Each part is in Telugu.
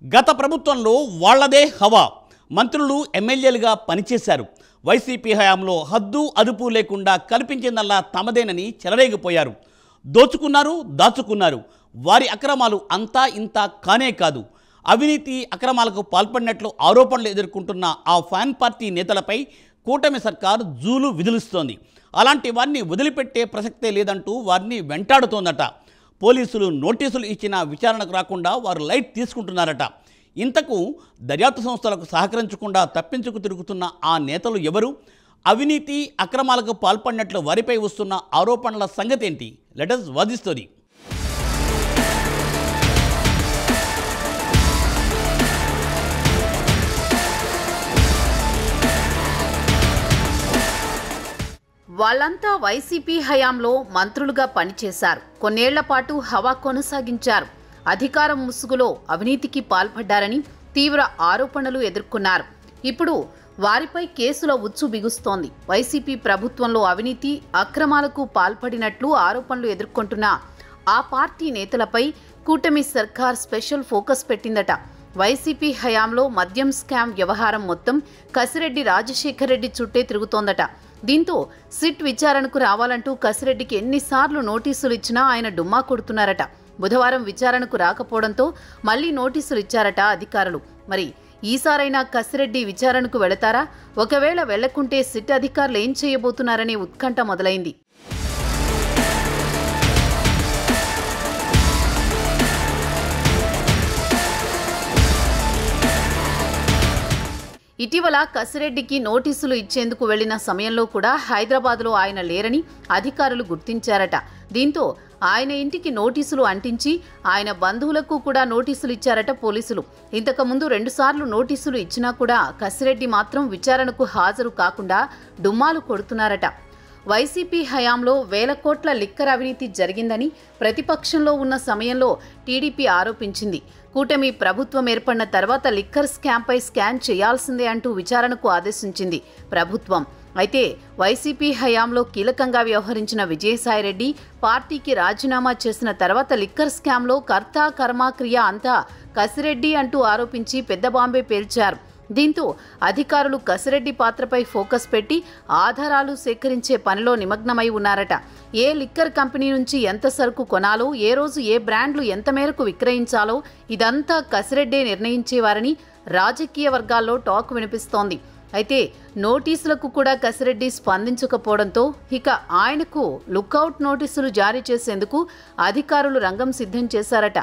గత ప్రభుత్వంలో వాళ్లదే హవా. మంత్రులు ఎమ్మెల్యేలుగా పనిచేశారు. వైసీపీ హయాంలో హద్దు అదుపు లేకుండా కల్పించిందల్లా తమదేనని చెలరేగిపోయారు. దోచుకున్నారు, దాచుకున్నారు. వారి అక్రమాలు అంతా ఇంత కానే కాదు. అవినీతి అక్రమాలకు పాల్పడినట్లు ఆరోపణలు ఎదుర్కొంటున్న ఆ ఫ్యాన్ పార్టీ నేతలపై కూటమి సర్కారు జూలు విధులుస్తోంది. అలాంటి వారిని వదిలిపెట్టే ప్రసక్తే లేదంటూ వారిని వెంటాడుతోందట. పోలీసులు నోటీసులు ఇచ్చినా విచారణకు రాకుండా వారు లైట్ తీసుకుంటున్నారట. ఇంతకు దర్యాప్తు సంస్థలకు సహకరించకుండా తప్పించుకు తిరుగుతున్న ఆ నేతలు ఎవరు? అవినీతి అక్రమాలకు పాల్పడినట్లు వారిపై వస్తున్న ఆరోపణల సంగతి ఏంటి? Let us watch the story. వాళ్ళంతా వైసీపీ హయాంలో మంత్రులుగా పనిచేశారు. కొన్నేళ్ల పాటు హవా కొనసాగించారు. అధికారం ముసుగులో అవినీతికి పాల్పడ్డారని తీవ్ర ఆరోపణలు ఎదుర్కొన్నారు. ఇప్పుడు వారిపై కేసుల ఉచ్చు బిగుస్తోంది. వైసీపీ ప్రభుత్వంలో అవినీతి అక్రమాలకు పాల్పడినట్లు ఆరోపణలు ఎదుర్కొంటున్న ఆ పార్టీ నేతలపై కూటమి సర్కార్ స్పెషల్ ఫోకస్ పెట్టిందట. వైసీపీ హయాంలో మద్యం స్కామ్ వ్యవహారం మొత్తం కసిరెడ్డి రాజశేఖర్ రెడ్డి చుట్టే తిరుగుతోందట. దీంతో సిట్ విచారణకు రావాలంటూ కసిరెడ్డికి ఎన్నిసార్లు నోటీసులు ఇచ్చినా ఆయన డుమ్మా కొడుతున్నారట. బుధవారం విచారణకు రాకపోవడంతో మళ్లీ నోటీసులు ఇచ్చారట అధికారులు. మరి ఈసారైనా కసిరెడ్డి విచారణకు వెళతారా? ఒకవేళ వెళ్లకుంటే సిట్ అధికారులు ఏం చేయబోతున్నారనే ఉత్కంఠ మొదలైంది. ఇటీవల కసిరెడ్డికి నోటీసులు ఇచ్చేందుకు వెళ్లిన సమయంలో కూడా హైదరాబాద్లో ఆయన లేరని అధికారులు గుర్తించారట. దీంతో ఆయన ఇంటికి నోటీసులు అంటించి ఆయన బంధువులకు కూడా నోటీసులు ఇచ్చారట పోలీసులు. ఇంతకుముందు 2 సార్లు నోటీసులు ఇచ్చినా కూడా కసిరెడ్డి మాత్రం విచారణకు హాజరు కాకుండా డుమ్మాలు కొడుతున్నారట. వైసీపీ హయాంలో వేల కోట్ల లిక్కర్ అవినీతి జరిగిందని ప్రతిపక్షంలో ఉన్న సమయంలో టీడీపీ ఆరోపించింది. కూటమి ప్రభుత్వం ఏర్పడిన తర్వాత లిక్కర్ స్కామ్పై స్కాన్ చేయాల్సిందే అంటూ విచారణకు ఆదేశించింది ప్రభుత్వం. అయితే వైసీపీ హయాంలో కీలకంగా వ్యవహరించిన విజయసాయిరెడ్డి పార్టీకి రాజీనామా చేసిన తర్వాత లిక్కర్ స్కామ్లో కర్త కర్మ క్రియ అంతా కసిరెడ్డి అంటూ ఆరోపించి పెద్ద బాంబే పేల్చారు. దీంతో అధికారులు కసిరెడ్డి పాత్రపై ఫోకస్ పెట్టి ఆధారాలు సేకరించే పనిలో నిమగ్నమై ఉన్నారట. ఏ లిక్కర్ కంపెనీ నుంచి ఎంత సరుకు కొనాలో, ఏ రోజు ఏ బ్రాండ్లు ఎంత మేరకు విక్రయించాలో ఇదంతా కసిరెడ్డే నిర్ణయించేవారని రాజకీయ వర్గాల్లో టాక్ వినిపిస్తోంది. అయితే నోటీసులకు కూడా కసిరెడ్డి స్పందించకపోవడంతో ఇక ఆయనకు లుకౌట్ నోటీసులు జారీ చేసేందుకు అధికారులు రంగం సిద్ధం చేశారట.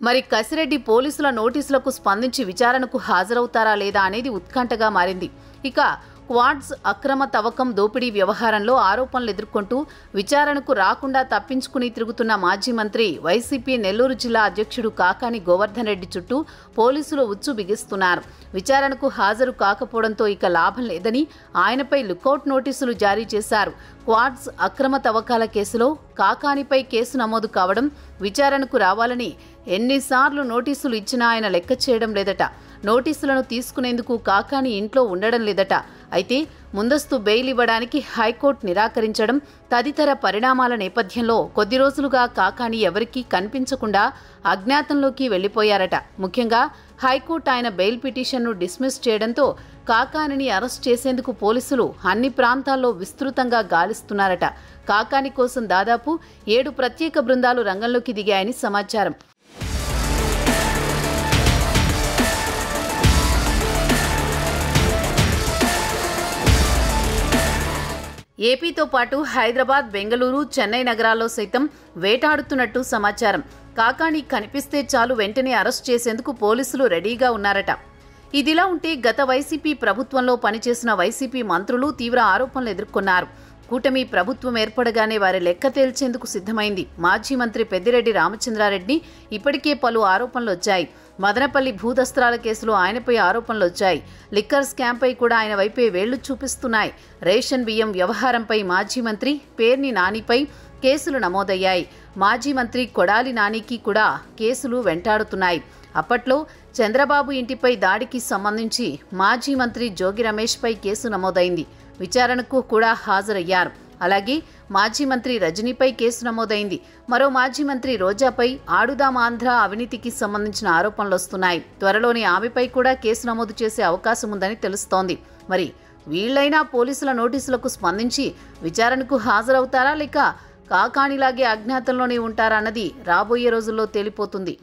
మరి కసిరెడ్డి పోలీసుల నోటీసులకు స్పందించి విచారణకు హాజరవుతారా లేదా అనేది ఉత్కంఠగా మారింది. ఇక క్వాడ్స్ అక్రమ తవ్వకం దోపిడీ వ్యవహారంలో ఆరోపణలు ఎదుర్కొంటూ విచారణకు రాకుండా తప్పించుకుని తిరుగుతున్న మాజీ మంత్రి వైసీపీ నెల్లూరు జిల్లా అధ్యక్షుడు కాకాని గోవర్ధన్ రెడ్డి చుట్టూ పోలీసులు ఉచ్చు బిగిస్తున్నారు. విచారణకు హాజరు కాకపోవడంతో ఇక లాభం లేదని ఆయనపై లుకౌట్ నోటీసులు జారీ చేశారు. క్వాడ్స్ అక్రమ తవ్వకాల కేసులో కాకానిపై కేసు నమోదు కావడం, విచారణకు రావాలని ఎన్నిసార్లు నోటీసులు ఇచ్చినా ఆయన లెక్క చేయడం లేదట. నోటీసులను తీసుకునేందుకు కాకాని ఇంట్లో ఉండడం లేదట. అయితే ముందస్తు బెయిల్ ఇవ్వడానికి హైకోర్టు నిరాకరించడం తదితర పరిణామాల నేపథ్యంలో కొద్ది రోజులుగా కాకాని ఎవరికీ కనిపించకుండా అజ్ఞాతంలోకి వెళ్లిపోయారట. ముఖ్యంగా హైకోర్టు ఆయన బెయిల్ పిటిషన్ను డిస్మిస్ చేయడంతో కాకానిని అరెస్ట్ చేసేందుకు పోలీసులు అన్ని ప్రాంతాల్లో విస్తృతంగా గాలిస్తున్నారట. కాకాని కోసం దాదాపు 7 ప్రత్యేక బృందాలు రంగంలోకి దిగాయని సమాచారం. ఏపీతో పాటు హైదరాబాద్, బెంగళూరు, చెన్నై నగరాల్లో సైతం వేటాడుతున్నట్టు సమాచారం. కాకాని కనిపిస్తే చాలు వెంటనే అరెస్ట్ చేసేందుకు పోలీసులు రెడీగా ఉన్నారట. ఇదిలా ఉంటే గత వైసీపీ ప్రభుత్వంలో పనిచేసిన వైసీపీ మంత్రులు తీవ్ర ఆరోపణలు ఎదుర్కొన్నారు. కూటమి ప్రభుత్వం ఏర్పడగానే వారి లెక్క తేల్చేందుకు సిద్ధమైంది. మాజీ మంత్రి పెద్దిరెడ్డి రామచంద్రారెడ్డి ఇప్పటికే పలు ఆరోపణలు వచ్చాయి. మదనపల్లి భూదస్త్రాల కేసులో ఆయనపై ఆరోపణలు వచ్చాయి. లిక్కర్ స్కామ్పై కూడా ఆయన వైపే వేళ్లు చూపిస్తున్నాయి. రేషన్ బియ్యం వ్యవహారంపై మాజీ మంత్రి పేర్ని నానిపై కేసులు నమోదయ్యాయి. మాజీ మంత్రి కొడాలి నానికి కూడా కేసులు వెంటాడుతున్నాయి. అప్పట్లో చంద్రబాబు ఇంటిపై దాడికి సంబంధించి మాజీ మంత్రి జోగి రమేష్పై కేసు నమోదైంది. విచారణకు కూడా హాజరయ్యారు. అలాగే మాజీ మంత్రి రజనీపై కేసు నమోదైంది. మరో మాజీ మంత్రి రోజాపై ఆడుదాం ఆంధ్ర అవినీతికి సంబంధించిన ఆరోపణలు వస్తున్నాయి. త్వరలోనే ఆమెపై కూడా కేసు నమోదు చేసే అవకాశం ఉందని తెలుస్తోంది. మరి వీళ్లైనా పోలీసుల నోటీసులకు స్పందించి విచారణకు హాజరవుతారా లేక కాకాణిలాగే అజ్ఞాతంలోనే ఉంటారా అన్నది రాబోయే రోజుల్లో తేలిపోతుంది.